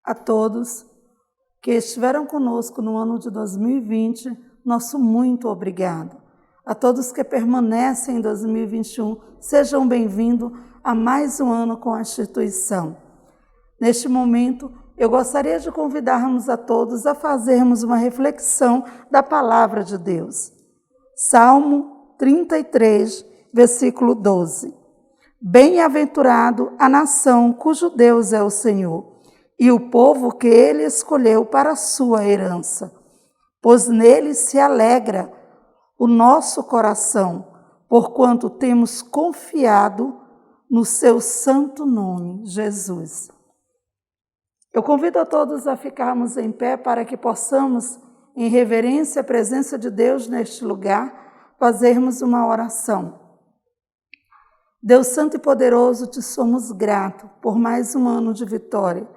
A todos que estiveram conosco no ano de 2020, nosso muito obrigado. A todos que permanecem em 2021, sejam bem-vindos a mais um ano com a instituição. Neste momento, eu gostaria de convidarmos a todos a fazermos uma reflexão da palavra de Deus. Salmo 33, versículo 12. Bem-aventurado a nação cujo Deus é o Senhor, e o povo que ele escolheu para a sua herança. Pois nele se alegra o nosso coração, porquanto temos confiado no seu santo nome, Jesus. Eu convido a todos a ficarmos em pé para que possamos, em reverência à presença de Deus neste lugar, fazermos uma oração. Deus Santo e Poderoso, te somos gratos por mais um ano de vitória,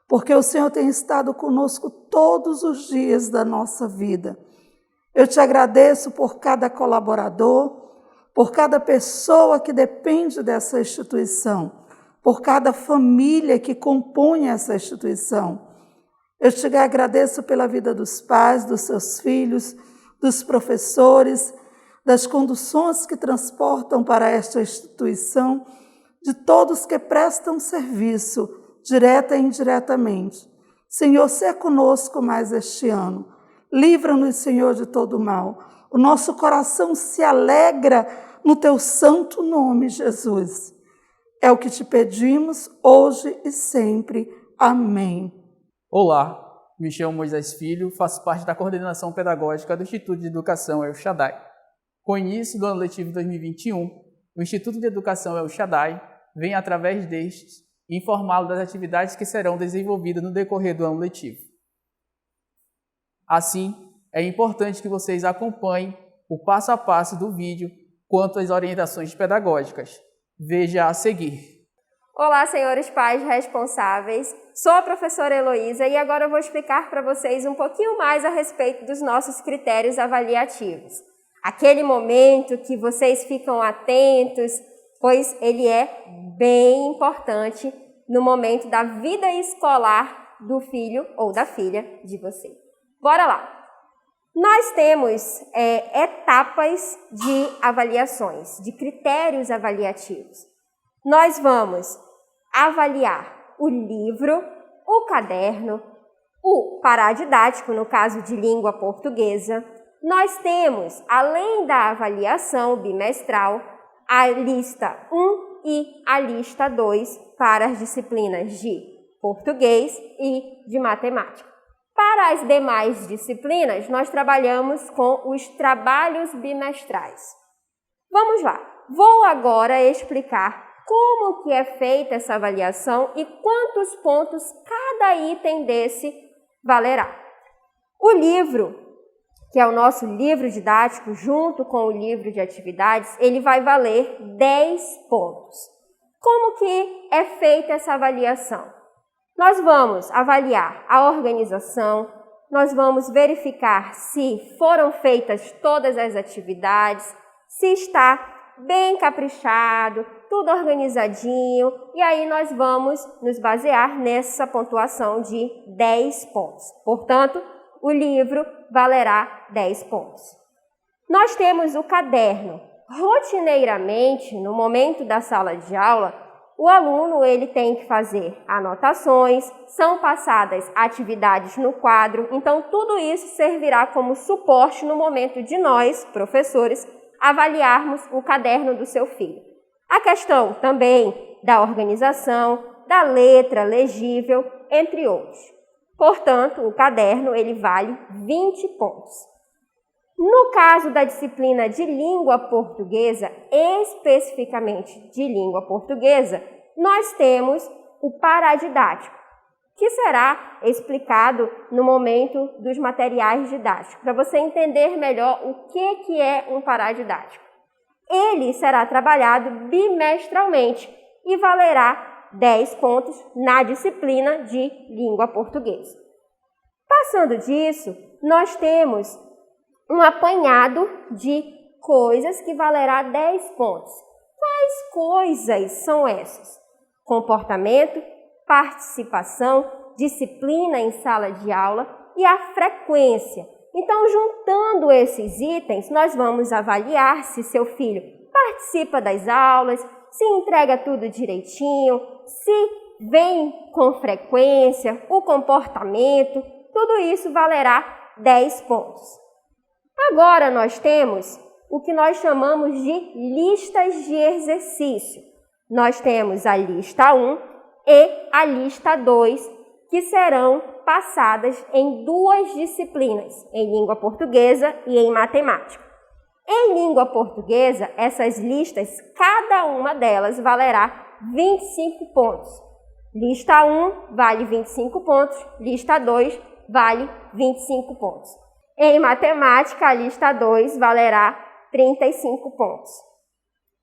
porque o Senhor tem estado conosco todos os dias da nossa vida. Eu te agradeço por cada colaborador, por cada pessoa que depende dessa instituição, por cada família que compõe essa instituição. Eu te agradeço pela vida dos pais, dos seus filhos, dos professores, das conduções que transportam para esta instituição, de todos que prestam serviço, direta e indiretamente. Senhor, seja conosco mais este ano. Livra-nos, Senhor, de todo mal. O nosso coração se alegra no teu santo nome, Jesus. É o que te pedimos hoje e sempre. Amém. Olá, me chamo Moisés Filho, faço parte da coordenação pedagógica do Instituto de Educação El Shaddai. Com o início do ano letivo 2021, o Instituto de Educação El Shaddai vem, através destes, informá-lo das atividades que serão desenvolvidas no decorrer do ano letivo. Assim, é importante que vocês acompanhem o passo a passo do vídeo quanto às orientações pedagógicas. Veja a seguir. Olá, senhores pais responsáveis. Sou a professora Heloísa e agora eu vou explicar para vocês um pouquinho mais a respeito dos nossos critérios avaliativos. Aquele momento que vocês ficam atentos, pois ele é bem importante no momento da vida escolar do filho ou da filha de vocês. Bora lá! Nós temos etapas de avaliações, de critérios avaliativos. Nós vamos avaliar o livro, o caderno, o paradidático, no caso de língua portuguesa. Nós temos, além da avaliação bimestral, a lista 1 e a lista 2 para as disciplinas de português e de matemática. Para as demais disciplinas, nós trabalhamos com os trabalhos bimestrais. Vamos lá. Vou agora explicar como que é feita essa avaliação e quantos pontos cada item desse valerá. O livro, que é o nosso livro didático, junto com o livro de atividades, ele vai valer 10 pontos. Como que é feita essa avaliação? Nós vamos avaliar a organização, nós vamos verificar se foram feitas todas as atividades, se está bem caprichado, tudo organizadinho, e aí nós vamos nos basear nessa pontuação de 10 pontos. Portanto, o livro valerá 10 pontos. Nós temos o caderno. Rotineiramente, no momento da sala de aula, o aluno ele tem que fazer anotações, são passadas atividades no quadro, então tudo isso servirá como suporte no momento de nós, professores, avaliarmos o caderno do seu filho. A questão também da organização, da letra legível, entre outros. Portanto, o caderno ele vale 20 pontos. No caso da disciplina de língua portuguesa, especificamente de língua portuguesa, nós temos o paradidático, que será explicado no momento dos materiais didáticos, para você entender melhor o que é um paradidático. Ele será trabalhado bimestralmente e valerá 10 pontos na disciplina de língua portuguesa. Passando disso, nós temos um apanhado de coisas que valerá 10 pontos. Quais coisas são essas? Comportamento, participação, disciplina em sala de aula e a frequência. Então, juntando esses itens, nós vamos avaliar se seu filho participa das aulas, se entrega tudo direitinho, se vem com frequência, o comportamento, tudo isso valerá 10 pontos. Agora nós temos o que nós chamamos de listas de exercício. Nós temos a lista 1 e a lista 2, que serão passadas em 2 disciplinas, em língua portuguesa e em matemática. Em língua portuguesa, essas listas, cada uma delas valerá 25 pontos. Lista 1 vale 25 pontos, lista 2 vale 25 pontos. Em matemática, a lista 2 valerá 35 pontos.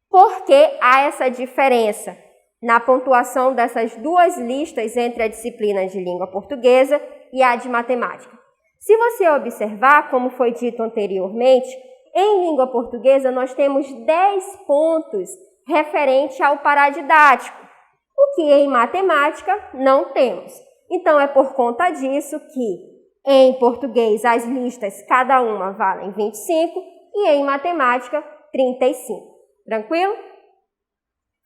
Por que há essa diferença na pontuação dessas 2 listas entre a disciplina de língua portuguesa e a de matemática? Se você observar, como foi dito anteriormente, em língua portuguesa nós temos 10 pontos referente ao paradidático, o que em matemática não temos. Então é por conta disso que em português as listas cada uma valem 25 e em matemática 35. Tranquilo?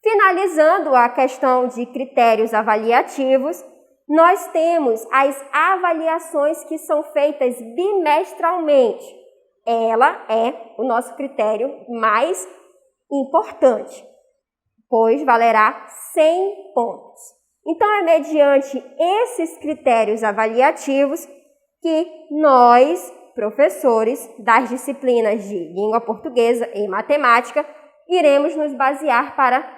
Finalizando a questão de critérios avaliativos, nós temos as avaliações que são feitas bimestralmente. Ela é o nosso critério mais importante, pois valerá 100 pontos. Então, é mediante esses critérios avaliativos que nós, professores das disciplinas de língua portuguesa e matemática, iremos nos basear para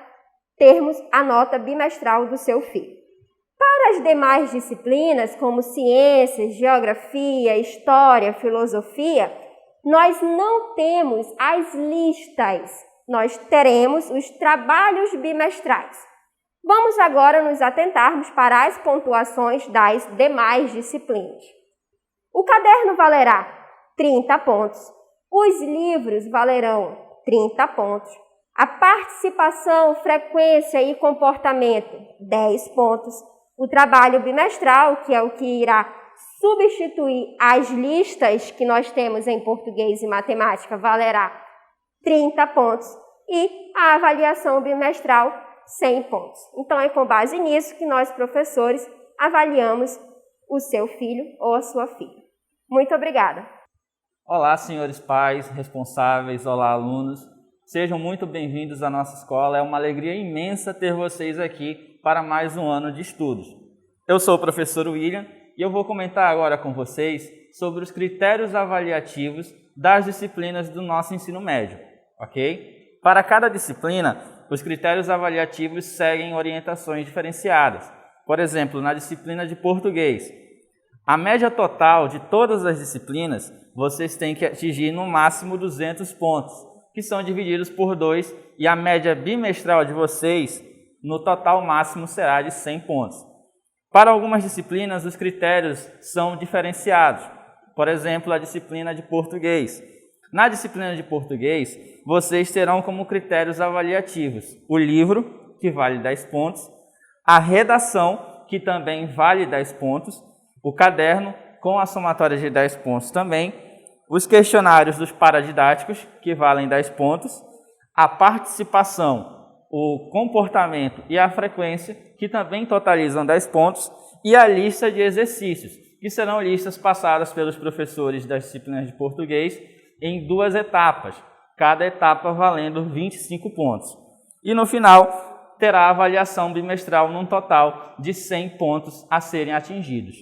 termos a nota bimestral do seu filho. Para as demais disciplinas, como ciências, geografia, história, filosofia, nós não temos as listas, nós teremos os trabalhos bimestrais. Vamos agora nos atentarmos para as pontuações das demais disciplinas. O caderno valerá 30 pontos, os livros valerão 30 pontos, a participação, frequência e comportamento, 10 pontos, o trabalho bimestral, que é o que irá substituir as listas que nós temos em português e matemática, valerá 30 pontos, e a avaliação bimestral, 100 pontos. Então, é com base nisso que nós, professores, avaliamos o seu filho ou a sua filha. Muito obrigada. Olá, senhores pais, responsáveis, olá, alunos. Sejam muito bem-vindos à nossa escola. É uma alegria imensa ter vocês aqui para mais um ano de estudos. Eu sou o professor William e eu vou comentar agora com vocês sobre os critérios avaliativos das disciplinas do nosso ensino médio, ok? Para cada disciplina, os critérios avaliativos seguem orientações diferenciadas. Por exemplo, na disciplina de português, a média total de todas as disciplinas, vocês têm que atingir no máximo 200 pontos, que são divididos por 2, e a média bimestral de vocês, no total máximo, será de 100 pontos. Para algumas disciplinas, os critérios são diferenciados. Por exemplo, a disciplina de português. Na disciplina de português, vocês terão como critérios avaliativos o livro, que vale 10 pontos, a redação, que também vale 10 pontos, o caderno, com a somatória de 10 pontos também, os questionários dos paradidáticos, que valem 10 pontos, a participação, o comportamento e a frequência, que também totalizam 10 pontos, e a lista de exercícios, que serão listas passadas pelos professores das disciplinas de português em 2 etapas, cada etapa valendo 25 pontos. E no final, terá a avaliação bimestral num total de 100 pontos a serem atingidos.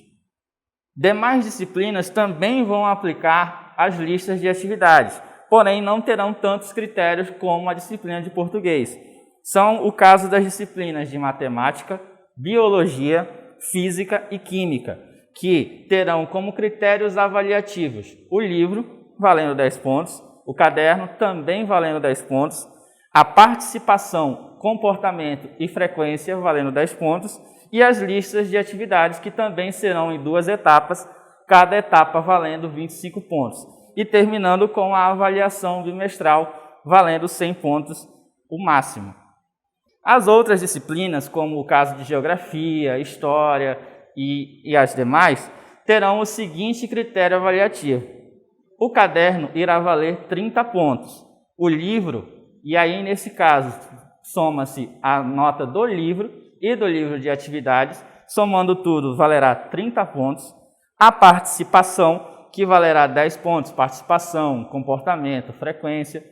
Demais disciplinas também vão aplicar as listas de atividades, porém não terão tantos critérios como a disciplina de português. São o caso das disciplinas de matemática, biologia, física e química, que terão como critérios avaliativos o livro, valendo 10 pontos, o caderno também valendo 10 pontos, a participação, comportamento e frequência valendo 10 pontos, e as listas de atividades, que também serão em 2 etapas, cada etapa valendo 25 pontos, e terminando com a avaliação bimestral valendo 100 pontos, o máximo. As outras disciplinas, como o caso de geografia, história e as demais terão o seguinte critério avaliativo. O caderno irá valer 30 pontos. O livro, e aí nesse caso soma-se a nota do livro e do livro de atividades, somando tudo valerá 30 pontos. A participação, que valerá 10 pontos, participação, comportamento, frequência.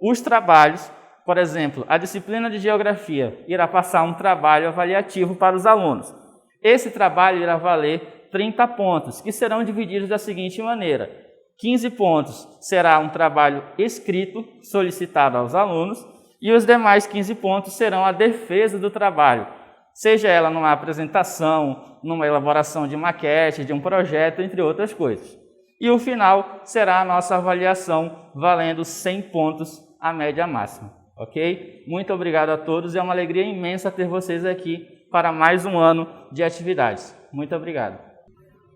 Os trabalhos, por exemplo, a disciplina de geografia irá passar um trabalho avaliativo para os alunos. Esse trabalho irá valer 30 pontos, que serão divididos da seguinte maneira: 15 pontos será um trabalho escrito solicitado aos alunos e os demais 15 pontos serão a defesa do trabalho, seja ela numa apresentação, numa elaboração de maquete, de um projeto, entre outras coisas. E o final será a nossa avaliação, valendo 100 pontos a média máxima, ok? Muito obrigado a todos, é uma alegria imensa ter vocês aqui para mais um ano de atividades. Muito obrigado.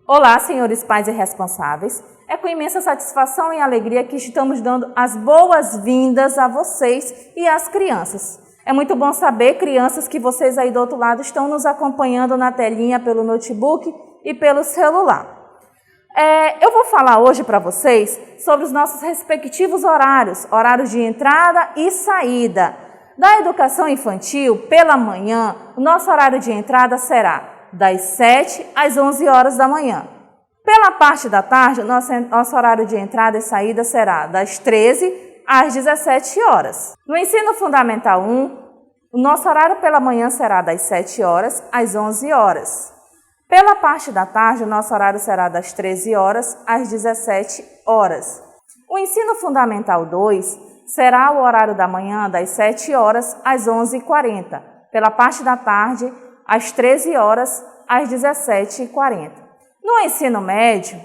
Olá, senhores pais e responsáveis. É com imensa satisfação e alegria que estamos dando as boas-vindas a vocês e às crianças. É muito bom saber, crianças, que vocês aí do outro lado estão nos acompanhando na telinha pelo notebook e pelo celular. Eu vou falar hoje para vocês sobre os nossos respectivos horários de entrada e saída. Da educação infantil, pela manhã, o nosso horário de entrada será das 7 às 11 horas da manhã. Pela parte da tarde, nosso horário de entrada e saída será das 13 às 17 horas. No ensino fundamental 1, o nosso horário pela manhã será das 7 horas às 11 horas. Pela parte da tarde, o nosso horário será das 13 horas às 17 horas. O ensino fundamental 2 será o horário da manhã das 7 horas às 11h40. Pela parte da tarde, às 13 horas às 17h40. No ensino médio,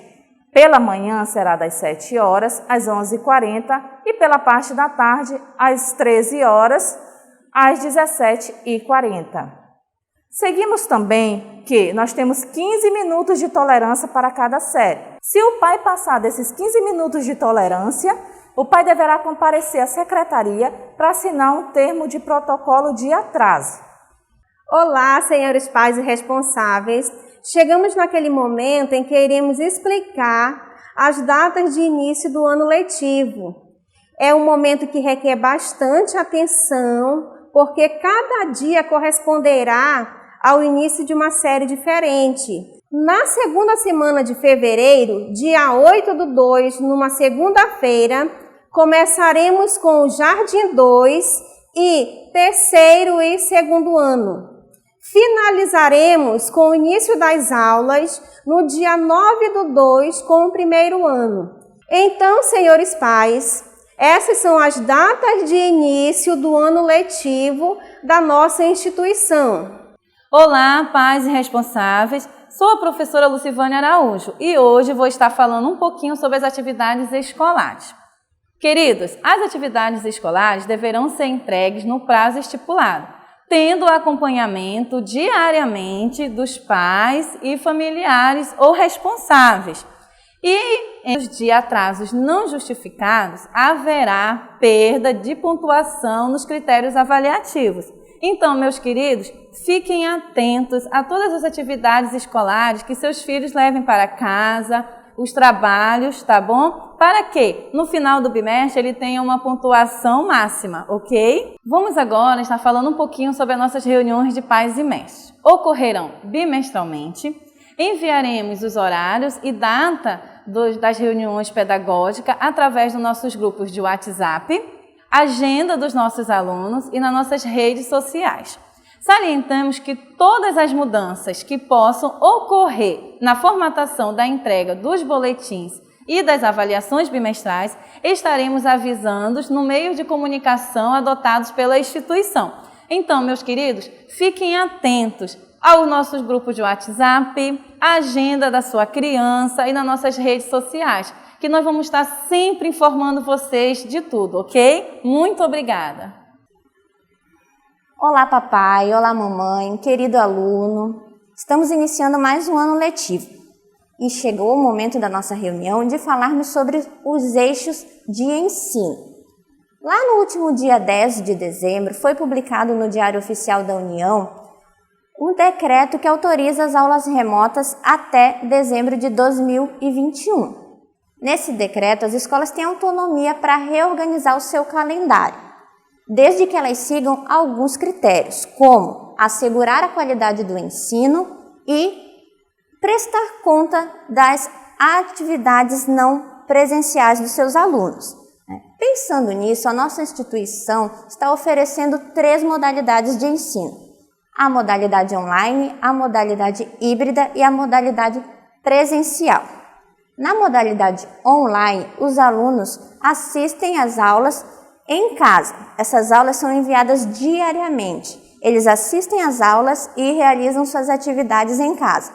pela manhã será das 7 horas às 11h40 e pela parte da tarde, às 13 horas às 17h40. Seguimos também que nós temos 15 minutos de tolerância para cada série. Se o pai passar desses 15 minutos de tolerância, o pai deverá comparecer à secretaria para assinar um termo de protocolo de atraso. Olá, senhores pais e responsáveis. Chegamos naquele momento em que iremos explicar as datas de início do ano letivo. É um momento que requer bastante atenção, porque cada dia corresponderá ao início de uma série diferente. Na segunda semana de fevereiro, dia 8/2, numa segunda-feira, começaremos com o Jardim 2 e terceiro e segundo ano. Finalizaremos com o início das aulas no dia 9/2 com o primeiro ano. Então, senhores pais, essas são as datas de início do ano letivo da nossa instituição. Olá, pais e responsáveis. Sou a professora Lucivânia Araújo e hoje vou estar falando um pouquinho sobre as atividades escolares. Queridos, as atividades escolares deverão ser entregues no prazo estipulado, tendo o acompanhamento diariamente dos pais e familiares ou responsáveis. E em de atrasos não justificados, haverá perda de pontuação nos critérios avaliativos. Então, meus queridos, fiquem atentos a todas as atividades escolares que seus filhos levem para casa, os trabalhos, tá bom? Para que no final do bimestre ele tenha uma pontuação máxima, ok? Vamos agora estar falando um pouquinho sobre as nossas reuniões de pais e mestres. Ocorrerão bimestralmente, enviaremos os horários e data das reuniões pedagógicas através dos nossos grupos de WhatsApp, agenda dos nossos alunos e nas nossas redes sociais. Salientamos que todas as mudanças que possam ocorrer na formatação da entrega dos boletins e das avaliações bimestrais, estaremos avisando no meio de comunicação adotados pela instituição. Então, meus queridos, fiquem atentos aos nossos grupos de WhatsApp, à agenda da sua criança e nas nossas redes sociais, que nós vamos estar sempre informando vocês de tudo, ok? Muito obrigada! Olá, papai, olá, mamãe, querido aluno. Estamos iniciando mais um ano letivo e chegou o momento da nossa reunião de falarmos sobre os eixos de ensino. Lá no último dia 10 de dezembro foi publicado no Diário Oficial da União um decreto que autoriza as aulas remotas até dezembro de 2021. Nesse decreto, as escolas têm autonomia para reorganizar o seu calendário, desde que elas sigam alguns critérios, como assegurar a qualidade do ensino e prestar conta das atividades não presenciais dos seus alunos. Pensando nisso, a nossa instituição está oferecendo 3 modalidades de ensino: a modalidade online, a modalidade híbrida e a modalidade presencial. Na modalidade online, os alunos assistem às aulas em casa. Essas aulas são enviadas diariamente. Eles assistem às aulas e realizam suas atividades em casa.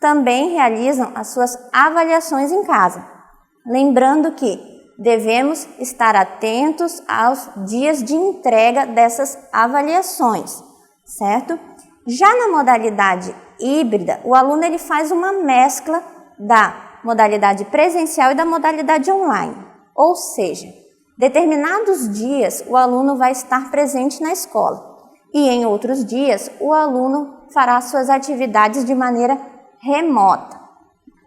Também realizam as suas avaliações em casa. Lembrando que devemos estar atentos aos dias de entrega dessas avaliações, certo? Já na modalidade híbrida, o aluno ele faz uma mescla da modalidade presencial e da modalidade online. Ou seja, determinados dias o aluno vai estar presente na escola e em outros dias o aluno fará suas atividades de maneira remota.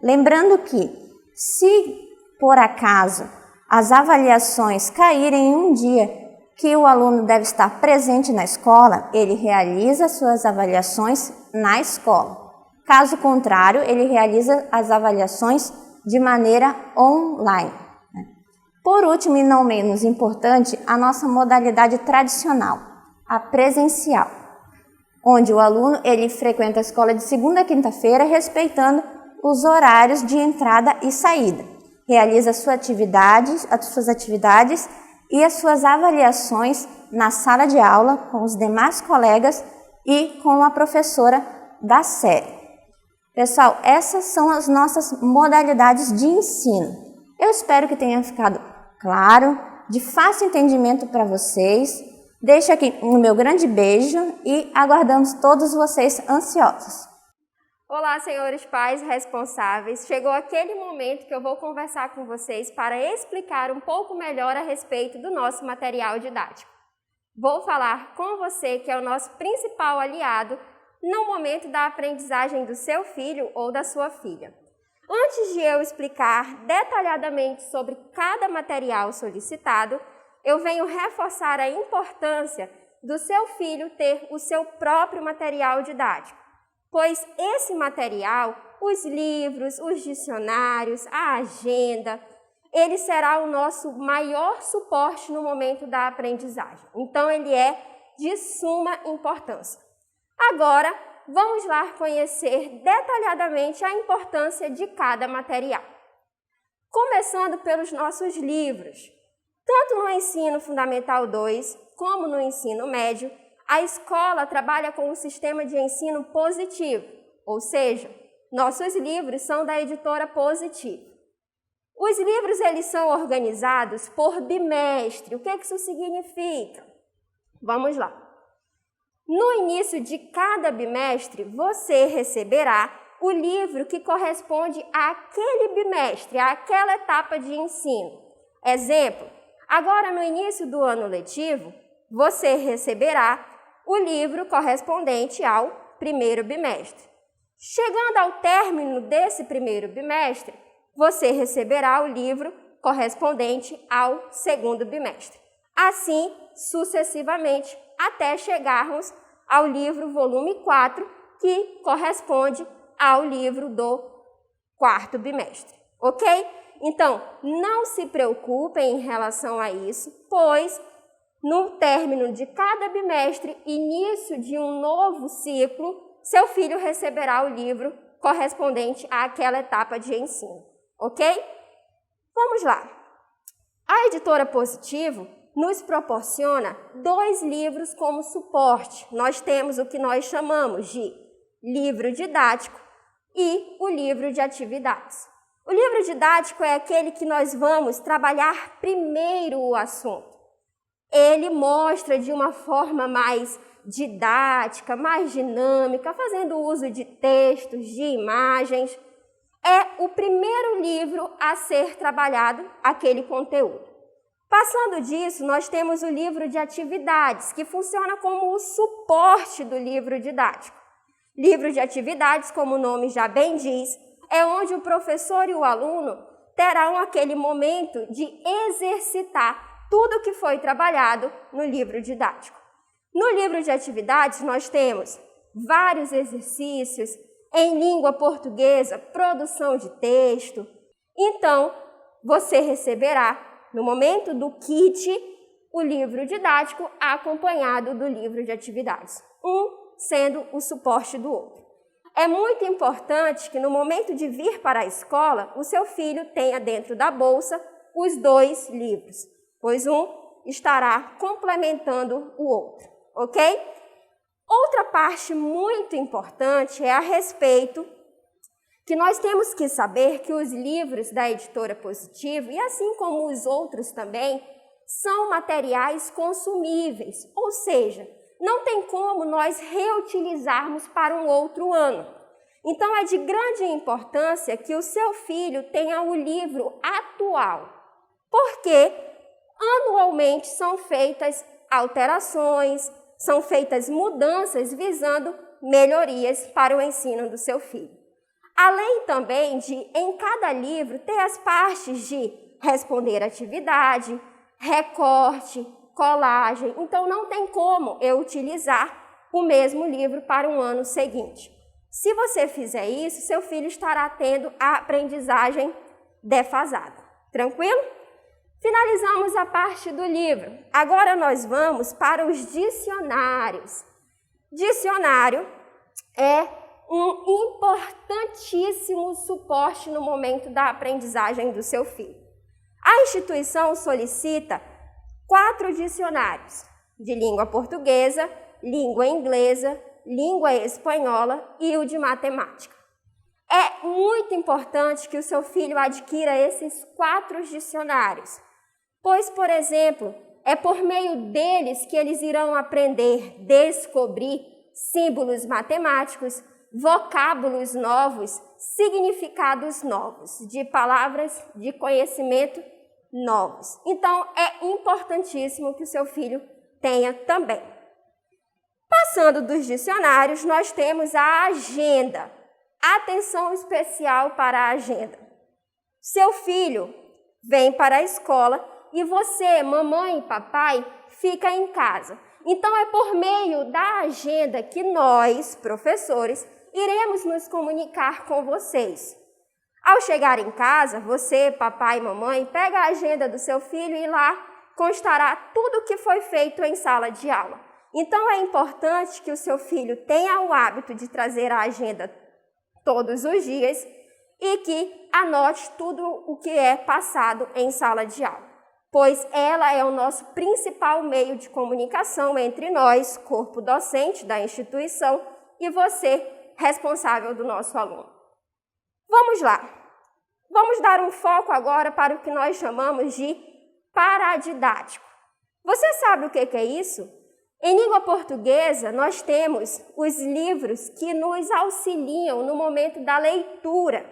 Lembrando que, se por acaso as avaliações caírem em um dia que o aluno deve estar presente na escola, ele realiza suas avaliações na escola. Caso contrário, ele realiza as avaliações de maneira online. Por último e não menos importante, a nossa modalidade tradicional, a presencial, onde o aluno ele frequenta a escola de segunda a quinta-feira, respeitando os horários de entrada e saída. Realiza as suas atividades e as suas avaliações na sala de aula com os demais colegas e com a professora da série. Pessoal, essas são as nossas modalidades de ensino. Eu espero que tenha ficado claro, de fácil entendimento para vocês. Deixo aqui o meu grande beijo e aguardamos todos vocês ansiosos. Olá, senhores pais responsáveis. Chegou aquele momento que eu vou conversar com vocês para explicar um pouco melhor a respeito do nosso material didático. Vou falar com você, que é o nosso principal aliado no momento da aprendizagem do seu filho ou da sua filha. Antes de eu explicar detalhadamente sobre cada material solicitado, eu venho reforçar a importância do seu filho ter o seu próprio material didático, pois esse material, os livros, os dicionários, a agenda, ele será o nosso maior suporte no momento da aprendizagem. Então, ele é de suma importância. Agora, vamos lá conhecer detalhadamente a importância de cada material. Começando pelos nossos livros. Tanto no ensino fundamental 2, como no ensino médio, a escola trabalha com o sistema de ensino positivo, ou seja, nossos livros são da editora Positivo. Os livros eles são organizados por bimestre. O que isso significa? Vamos lá. No início de cada bimestre, você receberá o livro que corresponde àquele bimestre, àquela etapa de ensino. Exemplo, agora no início do ano letivo, você receberá o livro correspondente ao primeiro bimestre. Chegando ao término desse primeiro bimestre, você receberá o livro correspondente ao segundo bimestre. Assim, sucessivamente, até chegarmos ao livro volume 4, que corresponde ao livro do quarto bimestre, ok? Então, não se preocupem em relação a isso, pois no término de cada bimestre, início de um novo ciclo, seu filho receberá o livro correspondente àquela etapa de ensino, ok? Vamos lá. A editora Positivo nos proporciona 2 livros como suporte. Nós temos o que nós chamamos de livro didático e o livro de atividades. O livro didático é aquele que nós vamos trabalhar primeiro o assunto. Ele mostra de uma forma mais didática, mais dinâmica, fazendo uso de textos, de imagens. É o primeiro livro a ser trabalhado aquele conteúdo. Passando disso, nós temos o livro de atividades, que funciona como o suporte do livro didático. Livro de atividades, como o nome já bem diz, é onde o professor e o aluno terão aquele momento de exercitar tudo que foi trabalhado no livro didático. No livro de atividades, nós temos vários exercícios em língua portuguesa, produção de texto. Então, você receberá, no momento do kit, o livro didático acompanhado do livro de atividades, um sendo o suporte do outro. É muito importante que no momento de vir para a escola, o seu filho tenha dentro da bolsa os 2 livros, pois um estará complementando o outro, ok? Outra parte muito importante é a respeito que nós temos que saber que os livros da Editora Positivo, e assim como os outros também, são materiais consumíveis, ou seja, não tem como nós reutilizarmos para um outro ano. Então, é de grande importância que o seu filho tenha o livro atual, porque anualmente são feitas alterações, são feitas mudanças visando melhorias para o ensino do seu filho. Além também de, em cada livro, ter as partes de responder atividade, recorte, colagem. Então, não tem como eu utilizar o mesmo livro para um ano seguinte. Se você fizer isso, seu filho estará tendo a aprendizagem defasada. Tranquilo? Finalizamos a parte do livro. Agora nós vamos para os dicionários. Dicionário é um importantíssimo suporte no momento da aprendizagem do seu filho. A instituição solicita 4 dicionários de língua portuguesa, língua inglesa, língua espanhola e o de matemática. É muito importante que o seu filho adquira esses 4 dicionários, pois, por exemplo, é por meio deles que eles irão aprender, descobrir símbolos matemáticos, vocábulos novos, significados novos, de palavras de conhecimento novos. Então, é importantíssimo que o seu filho tenha também. Passando dos dicionários, nós temos a agenda. Atenção especial para a agenda. Seu filho vem para a escola e você, mamãe e papai, fica em casa. Então, é por meio da agenda que nós, professores, iremos nos comunicar com vocês. Ao chegar em casa, você, papai e mamãe, pega a agenda do seu filho e lá constará tudo o que foi feito em sala de aula. Então, é importante que o seu filho tenha o hábito de trazer a agenda todos os dias e que anote tudo o que é passado em sala de aula, pois ela é o nosso principal meio de comunicação entre nós, corpo docente da instituição, e você, responsável do nosso aluno. Vamos lá. Vamos dar um foco agora para o que nós chamamos de paradidático. Você sabe o que é isso? Em língua portuguesa, nós temos os livros que nos auxiliam no momento da leitura.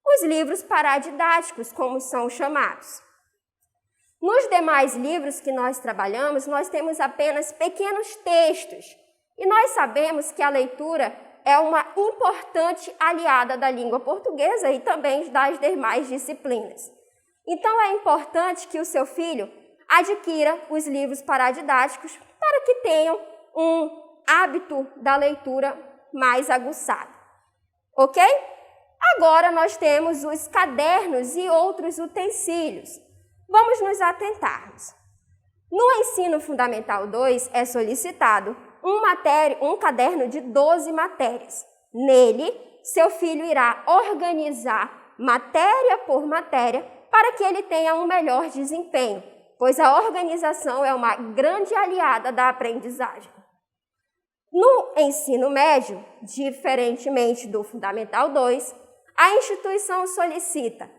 Os livros paradidáticos, como são chamados. Nos demais livros que nós trabalhamos, nós temos apenas pequenos textos. E nós sabemos que a leitura é uma importante aliada da língua portuguesa e também das demais disciplinas. Então, é importante que o seu filho adquira os livros paradidáticos para que tenham um hábito da leitura mais aguçado. Ok? Agora, nós temos os cadernos e outros utensílios. Vamos nos atentarmos. No Ensino Fundamental 2, é solicitado um caderno de 12 matérias. Nele, seu filho irá organizar matéria por matéria para que ele tenha um melhor desempenho, pois a organização é uma grande aliada da aprendizagem. No ensino médio, diferentemente do Fundamental 2, a instituição solicita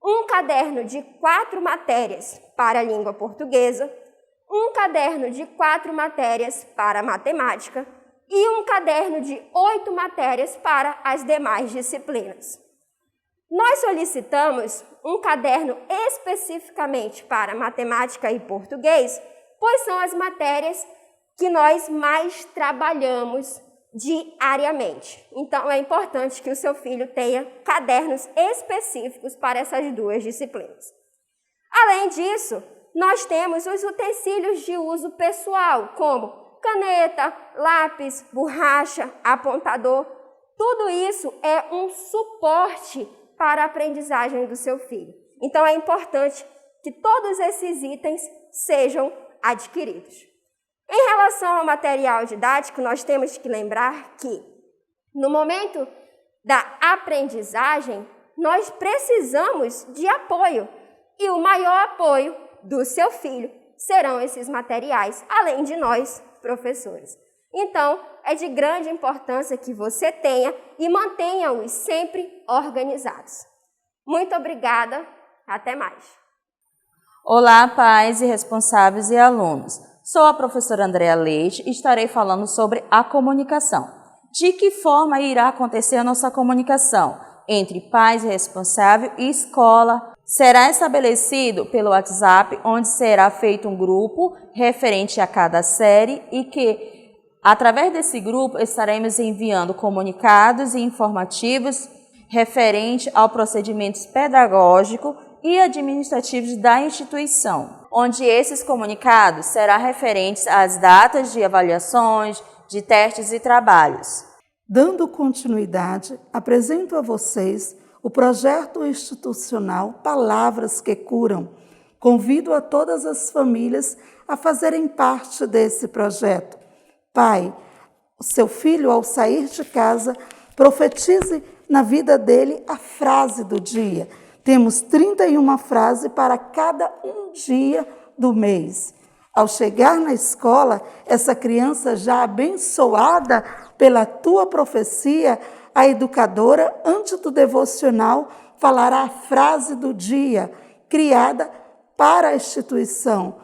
um caderno de 4 matérias para a língua portuguesa, um caderno de 4 matérias para matemática e um caderno de 8 matérias para as demais disciplinas. Nós solicitamos um caderno especificamente para matemática e português, pois são as matérias que nós mais trabalhamos diariamente. Então, é importante que o seu filho tenha cadernos específicos para essas duas disciplinas. Além disso, nós temos os utensílios de uso pessoal, como caneta, lápis, borracha, apontador. Tudo isso é um suporte para a aprendizagem do seu filho. Então, é importante que todos esses itens sejam adquiridos. Em relação ao material didático, nós temos que lembrar que, no momento da aprendizagem, nós precisamos de apoio. E o maior apoio do seu filho serão esses materiais, além de nós, professores. Então, é de grande importância que você tenha e mantenha-os sempre organizados. Muito obrigada, até mais. Olá, pais e responsáveis e alunos. Sou a professora Andréa Leite e estarei falando sobre a comunicação. De que forma irá acontecer a nossa comunicação entre pais e responsável e escola? Será estabelecido pelo WhatsApp, onde será feito um grupo referente a cada série e que, através desse grupo, estaremos enviando comunicados e informativos referente ao procedimentos pedagógico e administrativos da instituição, onde esses comunicados serão referentes às datas de avaliações, de testes e trabalhos. Dando continuidade, apresento a vocês o projeto institucional Palavras que Curam. Convido a todas as famílias a fazerem parte desse projeto. Pai, o seu filho, ao sair de casa, profetize na vida dele a frase do dia. Temos 31 frases para cada um dia do mês. Ao chegar na escola, essa criança já abençoada pela tua profecia, a educadora, antes do devocional, falará a frase do dia, criada para a instituição.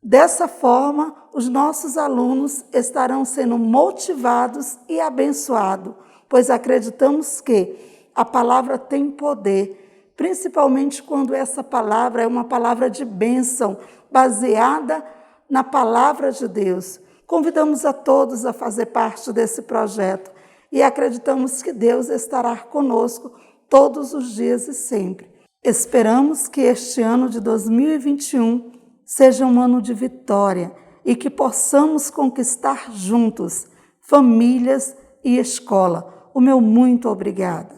Dessa forma, os nossos alunos estarão sendo motivados e abençoados, pois acreditamos que a palavra tem poder, principalmente quando essa palavra é uma palavra de bênção, baseada na palavra de Deus. Convidamos a todos a fazer parte desse projeto e acreditamos que Deus estará conosco todos os dias e sempre. Esperamos que este ano de 2021 seja um ano de vitória e que possamos conquistar juntos famílias e escola. O meu muito obrigada.